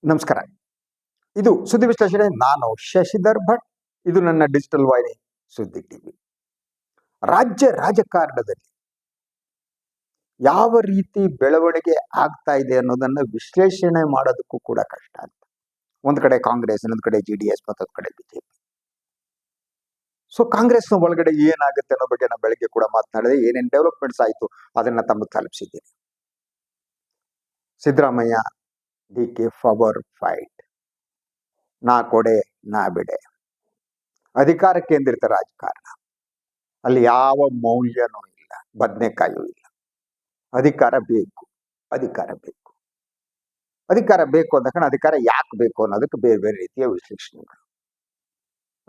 ನಮಸ್ಕಾರ. ಇದು ಸುದ್ದಿ ವಿಶ್ಲೇಷಣೆ. ನಾನು ಶಶಿಧರ್ ಭಟ್. ಇದು ನನ್ನ ಡಿಜಿಟಲ್ ವಾಹಿನಿ ಸುದ್ದಿ ಟಿವಿ. ರಾಜ್ಯ ರಾಜಕಾರಣದಲ್ಲಿ ಯಾವ ರೀತಿ ಬೆಳವಣಿಗೆ ಆಗ್ತಾ ಇದೆ ಅನ್ನೋದನ್ನ ವಿಶ್ಲೇಷಣೆ ಮಾಡೋದಕ್ಕೂ ಕೂಡ ಕಷ್ಟ ಅಂತ. ಒಂದ್ ಕಡೆ ಕಾಂಗ್ರೆಸ್, ಇನ್ನೊಂದ್ ಕಡೆ JDS, ಮತ್ತೊಂದ್ ಕಡೆ ಬಿಜೆಪಿ. ಸೊ ಕಾಂಗ್ರೆಸ್ನ ಒಳಗಡೆ ಏನಾಗುತ್ತೆ ಅನ್ನೋ ಬಗ್ಗೆ ನಾನು ಬೆಳಗ್ಗೆ ಕೂಡ ಮಾತನಾಡಿದೆ. ಏನೇನ್ ಡೆವಲಪ್ಮೆಂಟ್ಸ್ ಆಯ್ತು ಅದನ್ನ ತಮಗೆ ತಲುಪಿಸಿದ್ದೀನಿ. ಸಿದ್ದರಾಮಯ್ಯ DK ಫಾರ್ ಫೈಟ್, ನಾ ಕೊಡೆ ನಾ ಬಿಡೆ, ಅಧಿಕಾರ ಕೇಂದ್ರಿತ ರಾಜಕಾರಣ. ಅಲ್ಲಿ ಯಾವ ಮೌಲ್ಯನೂ ಇಲ್ಲ, ಬದನೆಕಾಯೂ ಇಲ್ಲ. ಅಧಿಕಾರ ಬೇಕು, ಅಧಿಕಾರ ಬೇಕು, ಅಧಿಕಾರ ಬೇಕು ಅಂದ ಕಾರಣ ಅಧಿಕಾರ ಯಾಕೆ ಬೇಕು ಅನ್ನೋದಕ್ಕೆ ಬೇರೆ ಬೇರೆ ರೀತಿಯ ವಿಶ್ಲೇಷಣೆಗಳು.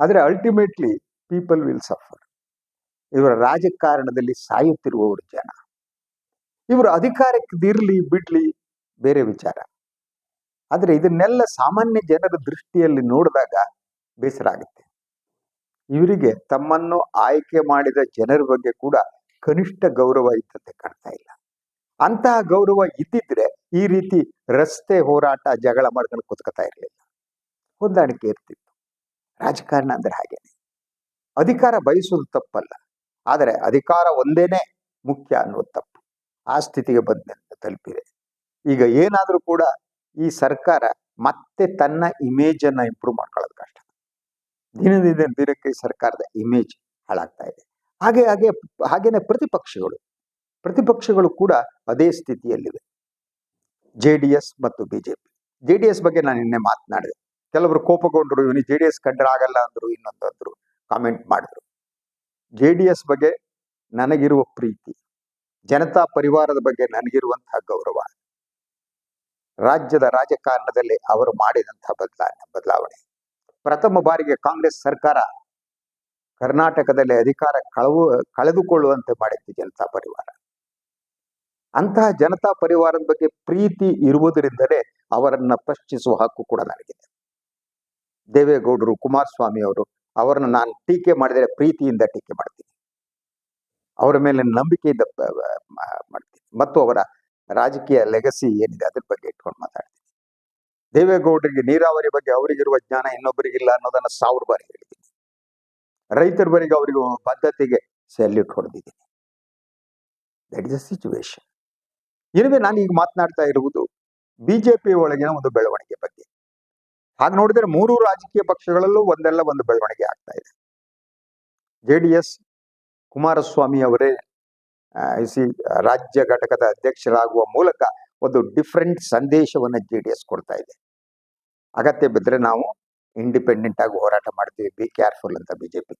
ಆದ್ರೆ ಅಲ್ಟಿಮೇಟ್ಲಿ ಪೀಪಲ್ ವಿಲ್ ಸಫರ್. ಇವರ ರಾಜಕಾರಣದಲ್ಲಿ ಸಾಯುತ್ತಿರುವವರು ಜನ. ಇವರು ಅಧಿಕಾರಕ್ಕೆ ಇರ್ಲಿ ಬಿಡ್ಲಿ ಬೇರೆ ವಿಚಾರ. ಆದ್ರೆ ಇದನ್ನೆಲ್ಲ ಸಾಮಾನ್ಯ ಜನರ ದೃಷ್ಟಿಯಲ್ಲಿ ನೋಡಿದಾಗ ಬೇಸರ ಆಗುತ್ತೆ. ಇವರಿಗೆ ತಮ್ಮನ್ನು ಆಯ್ಕೆ ಮಾಡಿದ ಜನರ ಬಗ್ಗೆ ಕೂಡ ಕನಿಷ್ಠ ಗೌರವ ಇದ್ದಂತೆ ಕಾಣ್ತಾ ಇಲ್ಲ. ಅಂತಹ ಗೌರವ ಇದ್ದಿದ್ರೆ ಈ ರೀತಿ ರಸ್ತೆ ಹೋರಾಟ, ಜಗಳ ಮಾಡ್ಕೊಂಡು ಕುತ್ಕೋತಾ ಇರಲಿಲ್ಲ, ಹೊಂದಾಣಿಕೆ ಇರ್ತಿತ್ತು. ರಾಜಕಾರಣ ಅಂದ್ರೆ ಹಾಗೇನೆ. ಅಧಿಕಾರ ಬಯಸುವುದು ತಪ್ಪಲ್ಲ, ಆದರೆ ಅಧಿಕಾರ ಒಂದೇನೆ ಮುಖ್ಯ ಅನ್ನೋದು ತಪ್ಪು. ಆ ಸ್ಥಿತಿಗೆ ತಲುಪಿದೆ. ಈಗ ಏನಾದ್ರೂ ಕೂಡ ಈ ಸರ್ಕಾರ ಮತ್ತೆ ತನ್ನ ಇಮೇಜ್ ಅನ್ನ ಇಂಪ್ರೂವ್ ಮಾಡ್ಕೊಳ್ಳೋದು ಕಷ್ಟ. ದಿನದಿಂದ ದಿನಕ್ಕೆ ಸರ್ಕಾರದ ಇಮೇಜ್ ಹಾಳಾಗ್ತಾ ಇದೆ. ಹಾಗೇನೆ ಪ್ರತಿಪಕ್ಷಗಳು ಕೂಡ ಅದೇ ಸ್ಥಿತಿಯಲ್ಲಿವೆ. JDS ಮತ್ತು ಬಿಜೆಪಿ. JDS ಬಗ್ಗೆ ನಾನು ನಿನ್ನೆ ಮಾತನಾಡಿದೆ. ಕೆಲವರು ಕೋಪಗೊಂಡ್ರು, ಇವನಿಗೆ JDS ಕಂಡ್ರೆ ಆಗಲ್ಲ ಅಂದ್ರು, ಇನ್ನೊಂದಂದ್ರು, ಕಾಮೆಂಟ್ ಮಾಡಿದ್ರು. JDS ಬಗ್ಗೆ ನನಗಿರುವ ಪ್ರೀತಿ, ಜನತಾ ಪರಿವಾರದ ಬಗ್ಗೆ ನನಗಿರುವಂತಹ ಗೌರವ, ರಾಜ್ಯದ ರಾಜಕಾರಣದಲ್ಲಿ ಅವರು ಮಾಡಿದಂತಹ ಬದಲಾವಣೆ, ಪ್ರಥಮ ಬಾರಿಗೆ ಕಾಂಗ್ರೆಸ್ ಸರ್ಕಾರ ಕರ್ನಾಟಕದಲ್ಲಿ ಅಧಿಕಾರ ಕಳೆದುಕೊಳ್ಳುವಂತೆ ಮಾಡಿತ್ತು ಜನತಾ ಪರಿವಾರ. ಅಂತಹ ಜನತಾ ಪರಿವಾರದ ಬಗ್ಗೆ ಪ್ರೀತಿ ಇರುವುದರಿಂದಲೇ ಅವರನ್ನ ಪ್ರಶ್ನಿಸುವ ಹಕ್ಕು ಕೂಡ ನನಗಿದೆ. ದೇವೇಗೌಡರು, ಕುಮಾರಸ್ವಾಮಿ ಅವರನ್ನು ನಾನು ಟೀಕೆ ಮಾಡಿದರೆ ಪ್ರೀತಿಯಿಂದ ಟೀಕೆ ಮಾಡ್ತೀನಿ, ಅವರ ಮೇಲೆ ನಂಬಿಕೆಯಿಂದ ಮಾಡ್ತೀನಿ, ಮತ್ತು ಅವರ ರಾಜಕೀಯ ಲೆಗಸಿ ಏನಿದೆ ಅದ್ರ ಬಗ್ಗೆ ಇಟ್ಕೊಂಡು ಮಾತಾಡ್ತೀನಿ. ದೇವೇಗೌಡರಿಗೆ ನೀರಾವರಿ ಬಗ್ಗೆ ಅವರಿಗಿರುವ ಜ್ಞಾನ ಇನ್ನೊಬ್ಬರಿಗಿಲ್ಲ ಅನ್ನೋದನ್ನ 1000 ಬಾರಿ ಹೇಳಿದ್ದೀನಿ. ರೈತರ ಬರಿಗೆ ಅವರಿಗೆ ಬದ್ಧತೆಗೆ ಸೆಲ್ಯೂಟ್ ಹೊಡೆದಿದ್ದೀನಿ. That is a situation. ಇರುವೆ ನಾನು ಈಗ ಮಾತನಾಡ್ತಾ ಇರುವುದು ಬಿಜೆಪಿ ಒಳಗಿನ ಒಂದು ಬೆಳವಣಿಗೆ ಬಗ್ಗೆ. ಹಾಗೆ ನೋಡಿದ್ರೆ 3 ರಾಜಕೀಯ ಪಕ್ಷಗಳಲ್ಲೂ ಒಂದೆಲ್ಲ ಒಂದು ಬೆಳವಣಿಗೆ ಆಗ್ತಾ ಇದೆ. JDS ಕುಮಾರಸ್ವಾಮಿ ಅವರೇ ರಾಜ್ಯ ಘಟಕದ ಅಧ್ಯಕ್ಷರಾಗುವ ಮೂಲಕ ಒಂದು ಡಿಫರೆಂಟ್ ಸಂದೇಶವನ್ನ JDS ಕೊಡ್ತಾ ಇದೆ. ಅಗತ್ಯ ಬಿದ್ದರೆ ನಾವು ಇಂಡಿಪೆಂಡೆಂಟ್ ಆಗಿ ಹೋರಾಟ ಮಾಡ್ತೀವಿ, ಬಿ ಕೇರ್ಫುಲ್ ಅಂತ ಬಿಜೆಪಿ.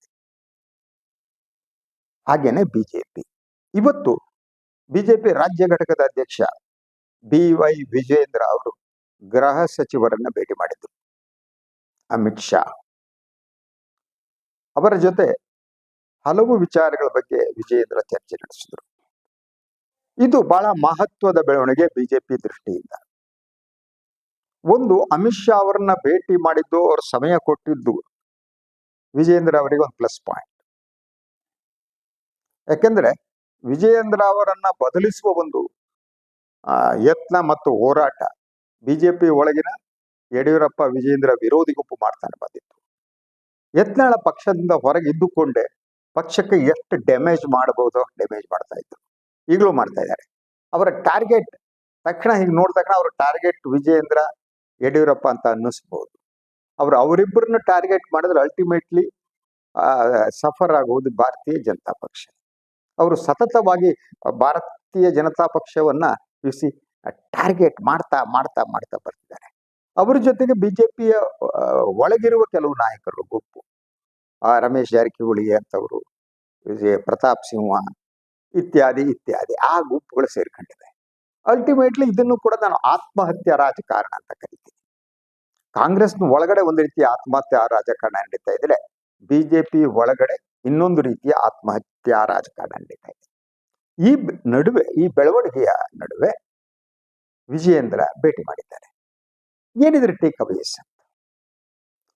ಹಾಗೇನೆ ಬಿಜೆಪಿ ಇವತ್ತು ಬಿಜೆಪಿ ರಾಜ್ಯ ಘಟಕದ ಅಧ್ಯಕ್ಷ BY ವಿಜೇಂದ್ರ ಅವರು ಗೃಹ ಸಚಿವರನ್ನ ಭೇಟಿ ಮಾಡಿದ್ರು, ಅಮಿತ್ ಶಾ ಅವರ ಜೊತೆ ಹಲವು ವಿಚಾರಗಳ ಬಗ್ಗೆ ವಿಜೇಂದ್ರ ಚರ್ಚೆ ನಡೆಸಿದ್ರು. ಇದು ಬಹಳ ಮಹತ್ವದ ಬೆಳವಣಿಗೆ ಬಿಜೆಪಿ ದೃಷ್ಟಿಯಿಂದ. ಒಂದು, ಅಮಿತ್ ಶಾ ಅವರನ್ನ ಭೇಟಿ ಮಾಡಿದ್ದು, ಅವ್ರ ಸಮಯ ಕೊಟ್ಟಿದ್ದು ವಿಜೇಂದ್ರ ಅವರಿಗೆ ಒಂದು ಪ್ಲಸ್ ಪಾಯಿಂಟ್. ಯಾಕೆಂದ್ರೆ ವಿಜೇಂದ್ರ ಅವರನ್ನ ಬದಲಿಸುವ ಒಂದು ಯತ್ನ ಮತ್ತು ಹೋರಾಟ ಬಿಜೆಪಿ ಒಳಗಿನ ಯಡಿಯೂರಪ್ಪ ವಿಜೇಂದ್ರ ವಿರೋಧಿ ಗುಂಪು ಮಾಡ್ತಾನೆ ಬಂದಿತ್ತು. ಯತ್ನಾಳ ಪಕ್ಷದಿಂದ ಹೊರಗೆ ಇದ್ದುಕೊಂಡೆ ಪಕ್ಷಕ್ಕೆ ಎಷ್ಟು ಡ್ಯಾಮೇಜ್ ಮಾಡಬಹುದೋ ಡ್ಯಾಮೇಜ್ ಮಾಡ್ತಾ ಇದ್ರು, ಈಗಲೂ ಮಾಡ್ತಾ ಇದ್ದಾರೆ. ಅವರ ಟಾರ್ಗೆಟ್ ತಕ್ಷಣ ಹೀಗೆ ನೋಡಿದ ತಕ್ಷಣ ಅವರ ಟಾರ್ಗೆಟ್ ವಿಜೇಂದ್ರ, ಯಡಿಯೂರಪ್ಪ ಅಂತ ಅನ್ನಿಸ್ಬಹುದು. ಅವರಿಬ್ಬರನ್ನ ಟಾರ್ಗೆಟ್ ಮಾಡಿದ್ರೆ ಅಲ್ಟಿಮೇಟ್ಲಿ ಸಫರ್ ಆಗುವುದು ಭಾರತೀಯ ಜನತಾ ಪಕ್ಷ. ಅವರು ಸತತವಾಗಿ ಭಾರತೀಯ ಜನತಾ ಪಕ್ಷವನ್ನ ಟಾರ್ಗೆಟ್ ಮಾಡ್ತಾ ಮಾಡ್ತಾ ಮಾಡ್ತಾ ಬರ್ತಿದ್ದಾರೆ. ಅವರ ಜೊತೆಗೆ ಬಿಜೆಪಿಯ ಒಳಗಿರುವ ಕೆಲವು ನಾಯಕರು ಗುಂಪು, ರಮೇಶ್ ಜಾರಕಿಹೊಳಿ ಅಂತವರು, ಪ್ರತಾಪ್ ಸಿಂಹ ಇತ್ಯಾದಿ ಇತ್ಯಾದಿ ಆ ಗುಂಪುಗಳು ಸೇರ್ಕೊಂಡಿವೆ. ಅಲ್ಟಿಮೇಟ್ಲಿ ಇದನ್ನು ಕೂಡ ನಾನು ಆತ್ಮಹತ್ಯಾ ರಾಜಕಾರಣ ಅಂತ ಕರಿತೀನಿ. ಕಾಂಗ್ರೆಸ್ನ ಒಳಗಡೆ ಒಂದು ರೀತಿಯ ಆತ್ಮಹತ್ಯಾ ರಾಜಕಾರಣ ನಡೀತಾ ಇದ್ರೆ, ಬಿಜೆಪಿ ಒಳಗಡೆ ಇನ್ನೊಂದು ರೀತಿಯ ಆತ್ಮಹತ್ಯಾ ರಾಜಕಾರಣ ನಡೀತಾ ಇದೆ. ಈ ಬೆಳವಣಿಗೆಯ ನಡುವೆ ವಿಜಯೇಂದ್ರ ಭೇಟಿ ಮಾಡಿದ್ದಾರೆ. ಏನಿದ್ರೆ ಟೇಕ್ ಅವೇಸ್ ಅಂತ.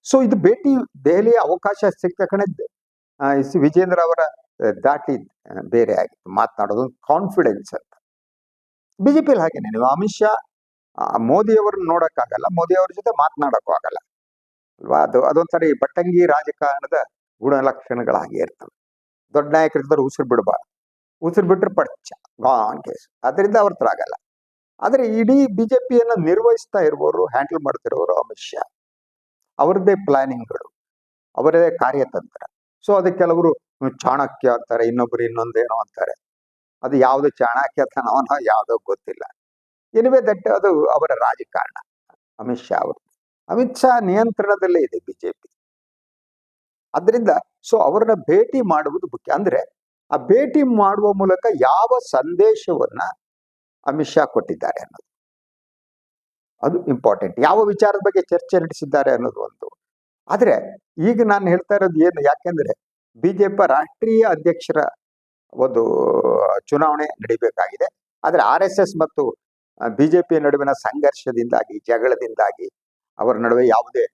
ಸೊ ಇದು ಭೇಟಿ ದೆಹಲಿಯ ಅವಕಾಶ ಸಿಕ್ಕ ಕಡೆ ವಿಜೇಂದ್ರ ಅವರ ದಾಟಿ ಬೇರೆ ಆಗಿತ್ತು, ಮಾತನಾಡೋದು ಕಾನ್ಫಿಡೆನ್ಸ್ ಅಂತ. ಬಿಜೆಪಿಯಲ್ಲಿ ಹಾಗೇನೆ ನೀವು ಅಮಿತ್ ಶಾ ಮೋದಿಯವ್ರನ್ನ ನೋಡಕ್ಕಾಗಲ್ಲ, ಮೋದಿಯವ್ರ ಜೊತೆ ಮಾತನಾಡಕ್ಕೂ ಆಗಲ್ಲ ಅಲ್ವಾ. ಅದೊಂಥರ ಈ ಬಟ್ಟಂಗಿ ರಾಜಕಾರಣದ ಗುಣಲಕ್ಷಣಗಳಾಗಿ ಇರ್ತವೆ. ದೊಡ್ಡ ನಾಯಕರಿದ್ದರು ಉಸಿರು ಬಿಡಬಾರ್ದು, ಉಸಿರು ಬಿಟ್ರೆ ಪಡ್ಚ ಗಾನ್ ಕೇಸ್, ಅದರಿಂದ ಅವ್ರ ಹತ್ರ ಆಗಲ್ಲ. ಆದ್ರೆ ಇಡೀ ಬಿಜೆಪಿಯನ್ನ ನಿರ್ವಹಿಸ್ತಾ ಇರುವವರು, ಹ್ಯಾಂಡಲ್ ಮಾಡ್ತಿರೋರು ಅಮಿತ್ ಶಾ. ಅವರದ್ದೇ ಪ್ಲಾನಿಂಗ್ಗಳು, ಅವರದೇ ಕಾರ್ಯತಂತ್ರ. ಸೊ ಅದಕ್ಕೆ ಕೆಲವರು ಚಾಣಕ್ಯ ಅಂತಾರೆ, ಇನ್ನೊಬ್ರು ಇನ್ನೊಂದೇನೋ ಅಂತಾರೆ. ಅದು ಯಾವ್ದು ಚಾಣಕ್ಯತನವನೋ ಯಾವ್ದೋ ಗೊತ್ತಿಲ್ಲ. ಎನಿವೆ ದಟ್ ಅದು ಅವರ ರಾಜಕಾರಣ ಅಮಿತ್ ಶಾ ಅವರು. ಅಮಿತ್ ಶಾ ನಿಯಂತ್ರಣದಲ್ಲೇ ಇದೆ ಬಿಜೆಪಿ. ಅದರಿಂದ ಸೊ ಅವರನ್ನ ಭೇಟಿ ಮಾಡುವುದು ಮುಖ್ಯ. ಅಂದ್ರೆ ಆ ಭೇಟಿ ಮಾಡುವ ಮೂಲಕ ಯಾವ ಸಂದೇಶವನ್ನ ಅಮಿತ್ ಶಾ ಕೊಟ್ಟಿದ್ದಾರೆ ಅನ್ನೋದು ಅದು ಇಂಪಾರ್ಟೆಂಟ್. ಯಾವ ವಿಚಾರದ ಬಗ್ಗೆ ಚರ್ಚೆ ನಡೆಸಿದ್ದಾರೆ ಅನ್ನೋದು ಒಂದು. ಆದ್ರೆ ಈಗ ನಾನು ಹೇಳ್ತಾ ಇರೋದು ಏನು, ಯಾಕೆಂದ್ರೆ ಬಿಜೆಪಿ ರಾಷ್ಟ್ರೀಯ ಅಧ್ಯಕ್ಷರ ಒಂದು ಚುನಾವಣೆ ನಡೀಬೇಕಾಗಿದೆ. ಆದ್ರೆ RSS ಮತ್ತು ಬಿಜೆಪಿ ನಡುವಿನ ಸಂಘರ್ಷದಿಂದಾಗಿ, ಜಗಳದಿಂದಾಗಿ, ಅವರ ನಡುವೆ ಯಾವುದೇ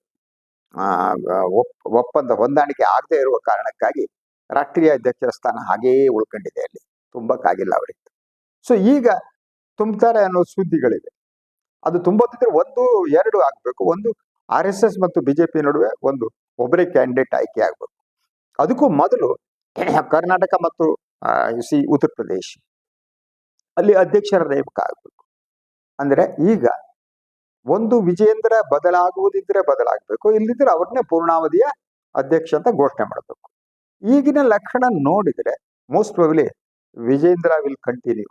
ಒಪ್ಪಂದ ಹೊಂದಾಣಿಕೆ ಆಗದೆ ಇರುವ ಕಾರಣಕ್ಕಾಗಿ ರಾಷ್ಟ್ರೀಯ ಅಧ್ಯಕ್ಷರ ಸ್ಥಾನ ಹಾಗೆಯೇ ಉಳ್ಕೊಂಡಿದೆ, ಅಲ್ಲಿ ತುಂಬಕ್ಕಾಗಿಲ್ಲ ಅವರಿಗೆ. ಸೊ ಈಗ ತುಂಬ್ತಾರೆ ಅನ್ನೋ ಸುದ್ದಿಗಳಿವೆ. ಅದು ತುಂಬೋದಿದ್ರೆ 1, 2 ಆಗ್ಬೇಕು. ಒಂದು, RSS ಮತ್ತು ಬಿಜೆಪಿ ನಡುವೆ ಒಬ್ಬರೇ ಕ್ಯಾಂಡಿಡೇಟ್ ಆಯ್ಕೆ ಆಗ್ಬೇಕು. ಅದಕ್ಕೂ ಮೊದಲು ಕರ್ನಾಟಕ ಮತ್ತು ಉತ್ತರ ಪ್ರದೇಶ ಅಲ್ಲಿ ಅಧ್ಯಕ್ಷರ ನೇಮಕ ಆಗ್ಬೇಕು. ಅಂದ್ರೆ ಈಗ ಒಂದು ವಿಜೇಂದ್ರ ಬದಲಾಗುವುದಿದ್ರೆ ಬದಲಾಗಬೇಕು, ಇಲ್ಲಿದ್ರೆ ಅವ್ರನ್ನೇ ಪೂರ್ಣಾವಧಿಯ ಅಧ್ಯಕ್ಷ ಅಂತ ಘೋಷಣೆ ಮಾಡಬೇಕು. ಈಗಿನ ಲಕ್ಷಣ ನೋಡಿದ್ರೆ most probably Vijayendra will continue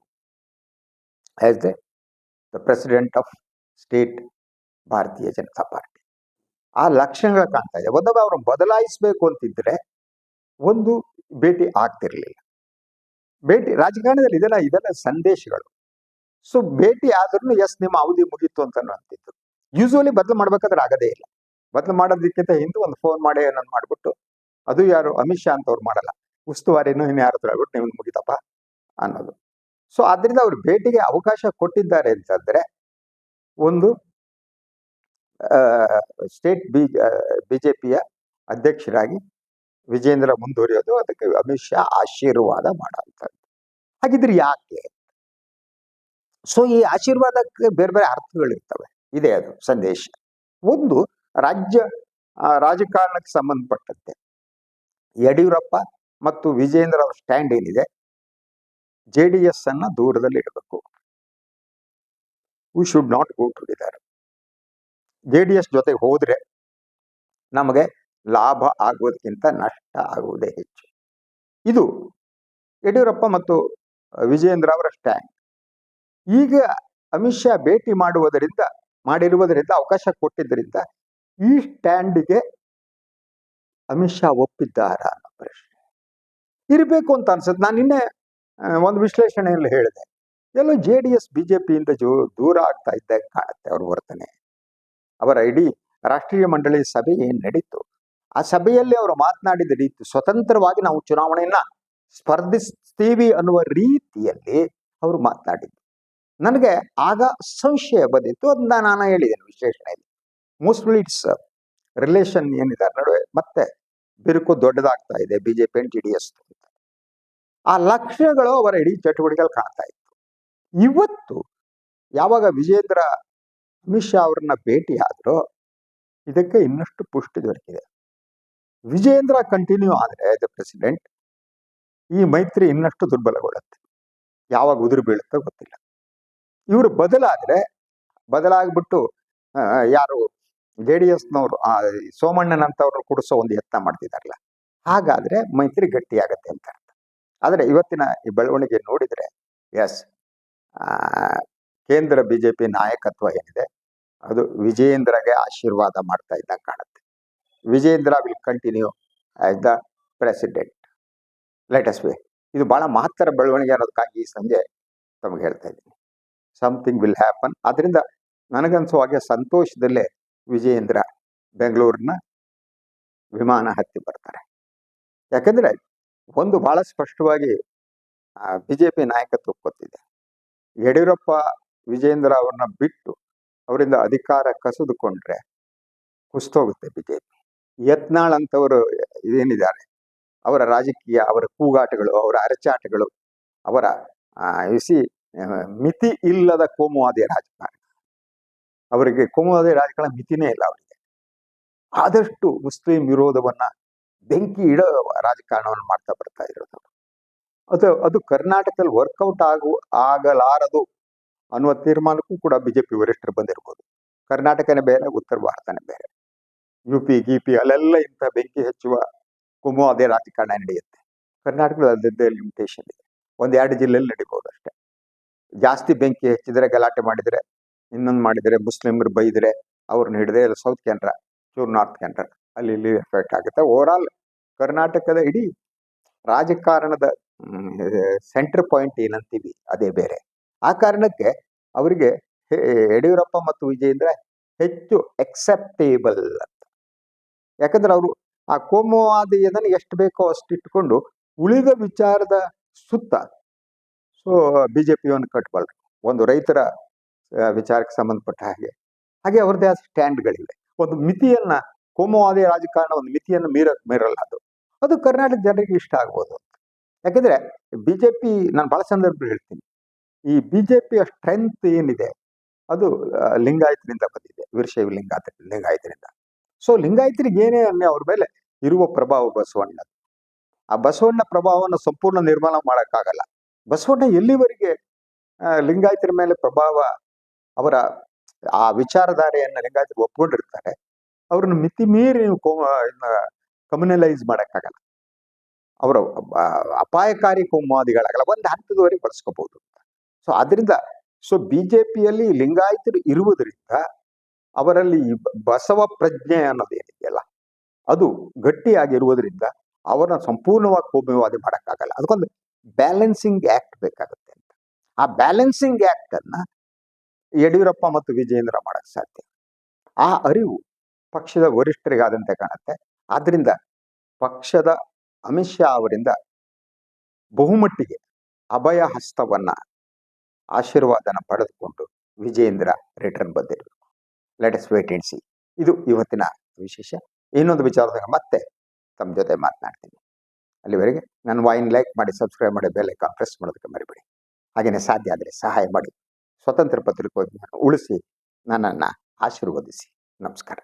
as the president of state Bharatiya Janata party. ಆ ಲಕ್ಷಣಗಳು ಕಾಣ್ತಾ ಇದೆ. ಒಂದೊಮ್ಮೆ ಅವ್ರನ್ನ ಬದಲಾಯಿಸಬೇಕು ಅಂತಿದ್ರೆ ಒಂದು ಭೇಟಿ ಆಗ್ತಿರ್ಲಿಲ್ಲ. ಭೇಟಿ ರಾಜಕಾರಣದಲ್ಲಿ ಇದೆಲ್ಲ ಸಂದೇಶಗಳು. ಸೊ ಭೇಟಿ ಆದ್ರೂ ಎಸ್ ನಿಮ್ಮ ಅವಧಿ ಮುಗೀತು ಅಂತ ಅಂತಿತ್ತು. ಯೂಶುವಲಿ ಬದಲು ಮಾಡ್ಬೇಕಾದ್ರೆ ಆಗದೇ ಇಲ್ಲ. ಬದಲು ಮಾಡೋದಕ್ಕಿಂತ ಹಿಂದೆ ಒಂದು ಫೋನ್ ಮಾಡಿ ಏನನ್ನ ಮಾಡ್ಬಿಟ್ಟು, ಅದು ಯಾರು ಅಮಿತ್ ಶಾ ಅಂತ ಅವ್ರು ಮಾಡಲ್ಲ, ಉಸ್ತುವಾರಿನೂ ಇನ್ನು ಯಾರ ಹತ್ರ ಹೇಳ್ಬಿಟ್ಟು ನೀವು ಮುಗಿತಪ್ಪ ಅನ್ನೋದು. ಸೊ ಆದ್ರಿಂದ ಅವ್ರು ಭೇಟಿಗೆ ಅವಕಾಶ ಕೊಟ್ಟಿದ್ದಾರೆ ಅಂತಂದ್ರೆ ಒಂದು ಸ್ಟೇಟ್ ಬಿಜೆಪಿಯ ಅಧ್ಯಕ್ಷರಾಗಿ ವಿಜೇಂದ್ರ ಮುಂದುವರಿಯೋದು, ಅದಕ್ಕೆ ಅಮಿತ್ ಶಾ ಆಶೀರ್ವಾದ ಮಾಡುವಂಥದ್ದು. ಹಾಗಿದ್ರೆ ಯಾಕೆ? ಸೊ ಈ ಆಶೀರ್ವಾದಕ್ಕೆ ಬೇರೆ ಬೇರೆ ಅರ್ಥಗಳಿರ್ತವೆ. ಇದೆ ಅದು ಸಂದೇಶ. ಒಂದು, ರಾಜಕಾರಣಕ್ಕೆ ಸಂಬಂಧಪಟ್ಟಂತೆ ಯಡಿಯೂರಪ್ಪ ಮತ್ತು ವಿಜೇಂದ್ರ ಅವರ ಸ್ಟ್ಯಾಂಡ್ ಏನಿದೆ, JDS ಅನ್ನ ದೂರದಲ್ಲಿ ಇಡಬೇಕು. We should not go together. JDS ಜೊತೆಗೆ ಹೋದ್ರೆ ನಮಗೆ ಲಾಭ ಆಗುವುದಕ್ಕಿಂತ ನಷ್ಟ ಆಗುವುದೇ ಹೆಚ್ಚು. ಇದು ಯಡಿಯೂರಪ್ಪ ಮತ್ತು ವಿಜೇಂದ್ರ ಅವರ ಸ್ಟ್ಯಾಂಡ್. ಈಗ ಅಮಿತ್ ಶಾ ಭೇಟಿ ಮಾಡಿರುವುದರಿಂದ ಅವಕಾಶ ಕೊಟ್ಟಿದ್ದರಿಂದ ಈ ಸ್ಟ್ಯಾಂಡಿಗೆ ಅಮಿತ್ ಶಾ ಒಪ್ಪಿದ್ದಾರ ಅನ್ನೋ ಪ್ರಶ್ನೆ ಇರಬೇಕು ಅಂತ ಅನ್ಸುತ್ತೆ. ನಾನು ನಿನ್ನೆ ಒಂದು ವಿಶ್ಲೇಷಣೆಯಲ್ಲಿ ಹೇಳಿದೆ, ಎಲ್ಲೋ JDS ಬಿಜೆಪಿಯಿಂದ ದೂರ ಆಗ್ತಾ ಇದ್ದಾಗ ಕಾಣುತ್ತೆ ಅವ್ರ ವರ್ತನೆ. ಅವರ ಇಡೀ ರಾಷ್ಟ್ರೀಯ ಮಂಡಳಿ ಸಭೆ ಏನ್ ನಡೀತು, ಆ ಸಭೆಯಲ್ಲಿ ಅವರು ಮಾತನಾಡಿದ ರೀತಿ, ಸ್ವತಂತ್ರವಾಗಿ ನಾವು ಚುನಾವಣೆಯನ್ನ ಸ್ಪರ್ಧಿಸ್ತೀವಿ ಅನ್ನುವ ರೀತಿಯಲ್ಲಿ ಅವರು ಮಾತನಾಡಿದ್ದು ನನಗೆ ಆಗ ಸಂಶಯ ಬಂದಿತ್ತು. ಅದನ್ನ ನಾನು ಹೇಳಿದ್ದೇನೆ ವಿಶ್ಲೇಷಣೆಯಲ್ಲಿ. ಮೋಸ್ಟ್ಲಿ ಇಟ್ಸ್ ರಿಲೇಷನ್ ಏನಿದೆ ನಡುವೆ ಮತ್ತೆ ಬಿರುಕು ದೊಡ್ಡದಾಗ್ತಾ ಇದೆ ಬಿಜೆಪಿ ಅಂಡ್ JDS. ಆ ಲಕ್ಷಣಗಳು ಅವರ ಇಡೀ ಚಟುವಟಿಕೆಯಲ್ಲಿ ಕಾಣ್ತಾ ಇತ್ತು. ಇವತ್ತು ಯಾವಾಗ ವಿಜೇಂದ್ರ ಅಮಿತ್ ಶಾ ಅವ್ರನ್ನ ಭೇಟಿ ಆದ್ರೂ ಇದಕ್ಕೆ ಇನ್ನಷ್ಟು ಪುಷ್ಟಿ ದೊರಕಿದೆ. ವಿಜೇಂದ್ರ ಕಂಟಿನ್ಯೂ ಆದ್ರೆ ದ ಪ್ರೆಸಿಡೆಂಟ್, ಈ ಮೈತ್ರಿ ಇನ್ನಷ್ಟು ದುರ್ಬಲಗೊಳ್ಳುತ್ತೆ. ಯಾವಾಗ ಉದುರು ಬೀಳುತ್ತೋ ಗೊತ್ತಿಲ್ಲ. ಇವರು ಬದಲಾಗ್ಬಿಟ್ಟು ಯಾರು JDSನವರು ಸೋಮಣ್ಣನಂತವ್ರು ಕೂಡಿಸೋ ಒಂದು ಯತ್ನ ಮಾಡ್ತಿದಾರಲ್ಲ, ಹಾಗಾದ್ರೆ ಮೈತ್ರಿ ಗಟ್ಟಿಯಾಗತ್ತೆ ಅಂತ ಅರ್ಥ. ಆದ್ರೆ ಇವತ್ತಿನ ಈ ಬೆಳವಣಿಗೆ ನೋಡಿದ್ರೆ ಎಸ್, ಕೇಂದ್ರ ಬಿಜೆಪಿ ನಾಯಕತ್ವ ಏನಿದೆ ಅದು ವಿಜೇಂದ್ರಗೆ ಆಶೀರ್ವಾದ ಮಾಡ್ತಾ ಇದ್ದಂಗೆ ಕಾಣುತ್ತೆ. Vijayendra will continue as the president. Let us wait. ಇದು ಬಹಳ ಮಹತ್ತರ ಬೆಳವಣಿಗೆ ಅನ್ನೋದಕ್ಕಾಗಿ ಈ ಸಂಜೆ ತಮಗೆ ಹೇಳ್ತಾ ಇದ್ದೀನಿ. Something will happen. ಅದರಿಂದ ನನಗನ್ಸೋ ಹಾಗೆ ಸಂತೋಷದಲ್ಲೇ ವಿಜಯೇಂದ್ರ ಬೆಂಗಳೂರಿನ ವಿಮಾನ ಹತ್ತಿ ಬರ್ತಾರೆ. ಯಾಕಂದ್ರೆ ಒಂದು ಬಹಳ ಸ್ಪಷ್ಟವಾಗಿ ಬಿಜೆಪಿ ನಾಯಕತ್ವ ಗೊತ್ತಿದೆ. ಯಡಿಯೂರಪ್ಪ ವಿಜೇಂದ್ರ ಅವ್ರನ್ನ ಬಿಟ್ಟು ಅವರಿಂದ ಅಧಿಕಾರ ಕಸಿದುಕೊಂಡ್ರೆ ಕುಸ್ತೋಗುತ್ತೆ ಬಿಜೆಪಿ. ಯತ್ನಾಳ್ ಅಂತವರು ಏನಿದ್ದಾರೆ, ಅವರ ರಾಜಕೀಯ, ಅವರ ಕೂಗಾಟಗಳು, ಅವರ ಅರಚಾಟಗಳು, ಅವರ ಮಿತಿ ಇಲ್ಲದ ಕೋಮುವಾದಿ ರಾಜಕಾರಣ, ಅವರಿಗೆ ಕೋಮುವಾದಿ ರಾಜಕಾರಣ ಮಿತಿನೇ ಇಲ್ಲ ಅವರಿಗೆ. ಆದಷ್ಟು ಮುಸ್ಲಿಂ ವಿರೋಧವನ್ನ ಬೆಂಕಿ ಇಡೋ ರಾಜಕಾರಣವನ್ನು ಮಾಡ್ತಾ ಬರ್ತಾ ಇರೋದು. ಅದು ಕರ್ನಾಟಕದಲ್ಲಿ ವರ್ಕೌಟ್ ಆಗಲಾರದು ಅನ್ನುವ ತೀರ್ಮಾನಕ್ಕೂ ಕೂಡ ಬಿಜೆಪಿ ವರಿಷ್ಠರು ಬಂದಿರ್ಬೋದು. ಕರ್ನಾಟಕನೇ ಬೇರೆ, ಉತ್ತರ ಭಾರತನೇ ಬೇರೆ. UP ಗೀಪಿ ಅಲ್ಲೆಲ್ಲ ಇಂಥ ಬೆಂಕಿ ಹೆಚ್ಚುವ ಕೋಮುವಾದಿ ರಾಜಕಾರಣ ನಡೆಯುತ್ತೆ. ಕರ್ನಾಟಕದಲ್ಲಿ ಲಿಮಿಟೇಷನ್ ಇದೆ, 1-2 ಜಿಲ್ಲೆಯಲ್ಲಿ ನಡೀಬಹುದು ಅಷ್ಟೇ. ಜಾಸ್ತಿ ಬೆಂಕಿ ಹೆಚ್ಚಿದ್ರೆ, ಗಲಾಟೆ ಮಾಡಿದ್ರೆ, ಇನ್ನೊಂದು ಮಾಡಿದ್ರೆ, ಮುಸ್ಲಿಮರು ಬೈದ್ರೆ ಅವ್ರನ್ನ ಹಿಡಿದ್ರೆ, ಸೌತ್ ಕೆನರಾ ಚೂರು ನಾರ್ತ್ ಕೆನರಾ ಅಲ್ಲಿ ಇಲ್ಲಿ ಎಫೆಕ್ಟ್ ಆಗುತ್ತೆ. ಓವರಾಲ್ ಕರ್ನಾಟಕದ ಇಡೀ ರಾಜಕಾರಣದ ಸೆಂಟರ್ ಪಾಯಿಂಟ್ ಏನಂತೀವಿ ಅದೇ ಬೇರೆ. ಆ ಕಾರಣಕ್ಕೆ ಅವರಿಗೆ ಯಡಿಯೂರಪ್ಪ ಮತ್ತು ವಿಜಯೇಂದ್ರ ಹೆಚ್ಚು ಎಕ್ಸೆಪ್ಟೇಬಲ್ ಅಂತ. ಯಾಕಂದ್ರೆ ಅವರು ಆ ಕೋಮುವಾದಿಯನ್ನು ಎಷ್ಟು ಬೇಕೋ ಅಷ್ಟು ಇಟ್ಕೊಂಡು ಉಳಿದ ವಿಚಾರದ ಸುತ್ತ ಬಿಜೆಪಿಯನ್ನು ಕಟ್ಬಲ್ರು. ಒಂದು ರೈತರ ವಿಚಾರಕ್ಕೆ ಸಂಬಂಧಪಟ್ಟ ಹಾಗೆ ಅವ್ರದ್ದೇ ಆದ ಸ್ಟ್ಯಾಂಡ್ಗಳಿವೆ. ಒಂದು ಮಿತಿಯನ್ನ, ಕೋಮುವಾದಿ ರಾಜಕಾರಣ ಒಂದು ಮಿತಿಯನ್ನು ಮೀರಲ್ಲ. ಅದು ಕರ್ನಾಟಕ ಜನರಿಗೆ ಇಷ್ಟ ಆಗ್ಬೋದು. ಯಾಕಂದ್ರೆ ಬಿಜೆಪಿ, ನಾನು ಬಹಳ ಸಂದರ್ಭ ಹೇಳ್ತೀನಿ, ಈ ಬಿಜೆಪಿಯ ಸ್ಟ್ರೆಂತ್ ಏನಿದೆ ಅದು ಲಿಂಗಾಯತರಿಂದ ಬಂದಿದೆ, ವೀರಶೈವ ಲಿಂಗಾಯತರಿಂದ. ಸೊ ಲಿಂಗಾಯತರಿಗೆ ಏನೇ ಅನ್ನೇ ಅವ್ರ ಮೇಲೆ ಇರುವ ಪ್ರಭಾವ ಬಸವಣ್ಣ. ಆ ಬಸವಣ್ಣ ಪ್ರಭಾವವನ್ನು ಸಂಪೂರ್ಣ ನಿರ್ಮಾಣ ಮಾಡೋಕ್ಕಾಗಲ್ಲ. ಬಸವಣ್ಣ ಎಲ್ಲಿವರೆಗೆ ಲಿಂಗಾಯತರ ಮೇಲೆ ಪ್ರಭಾವ, ಅವರ ಆ ವಿಚಾರಧಾರೆಯನ್ನು ಲಿಂಗಾಯತರು ಒಪ್ಕೊಂಡಿರ್ತಾರೆ, ಅವ್ರನ್ನ ಮಿತಿ ಮೀರಿ ನೀವು ಕಮ್ಯುನಲೈಸ್ ಮಾಡೋಕ್ಕಾಗಲ್ಲ. ಅವರ ಅಪಾಯಕಾರಿ ಕೋಮುವಾದಿಗಳಾಗಲ್ಲ, ಒಂದು ಹಂತದವರೆಗೆ ಬಳಸ್ಕೋಬಹುದು. ಸೊ ಅದರಿಂದ ಬಿಜೆಪಿಯಲ್ಲಿ ಲಿಂಗಾಯತರು ಇರುವುದರಿಂದ ಅವರಲ್ಲಿ ಬಸವ ಪ್ರಜ್ಞೆ ಅನ್ನೋದೇನಿದೆಯಲ್ಲ ಅದು ಗಟ್ಟಿಯಾಗಿರುವುದರಿಂದ ಅವರನ್ನ ಸಂಪೂರ್ಣವಾಗಿ ಕೋಮುವಾದಿ ಮಾಡೋಕ್ಕಾಗಲ್ಲ. ಅದಕ್ಕೊಂದು ಬ್ಯಾಲೆನ್ಸಿಂಗ್ ಆಕ್ಟ್ ಬೇಕಾಗುತ್ತೆ ಅಂತ. ಆ ಬ್ಯಾಲೆನ್ಸಿಂಗ್ ಆಕ್ಟ್ ಅನ್ನ ಯಡಿಯೂರಪ್ಪ ಮತ್ತು ವಿಜಯೇಂದ್ರ ಮಾಡಕ್ ಸಾಧ್ಯ. ಆ ಅರಿವು ಪಕ್ಷದ ವರಿಷ್ಠರಿಗಾದಂತೆ ಕಾಣುತ್ತೆ. ಆದ್ರಿಂದ ಪಕ್ಷದ ಅಮಿತ್ ಶಾ ಅವರಿಂದ ಬಹುಮಟ್ಟಿಗೆ ಅಭಯ ಹಸ್ತವನ್ನ, ಆಶೀರ್ವಾದನ ಪಡೆದುಕೊಂಡು ವಿಜಯೇಂದ್ರ ರಿಟರ್ನ್ ಬಂದಿರಬೇಕು. Let us wait and see. ಇದು ಇವತ್ತಿನ ವಿಶೇಷ. ಇನ್ನೊಂದು ವಿಚಾರದಾಗ ಮತ್ತೆ ತಮ್ಮ ಜೊತೆ ಮಾತನಾಡ್ತೀನಿ. ಅಲ್ಲಿವರೆಗೆ ನನ್ನ ವಾಹಿನಿ ಲೈಕ್ ಮಾಡಿ, ಸಬ್ಸ್ಕ್ರೈಬ್ ಮಾಡಿ, ಬೆಲ್ ಐಕಾನ್ ಪ್ರೆಸ್ ಮಾಡೋದಕ್ಕೆ ಮರಿಬೇಡಿ. ಹಾಗೆಯೇ ಸಾಧ್ಯ ಆದರೆ ಸಹಾಯ ಮಾಡಿ ಸ್ವತಂತ್ರ ಪತ್ರಿಕೋದ್ಯಮವನ್ನು ಉಳಿಸಿ ನನ್ನನ್ನು ಆಶೀರ್ವದಿಸಿ. ನಮಸ್ಕಾರ.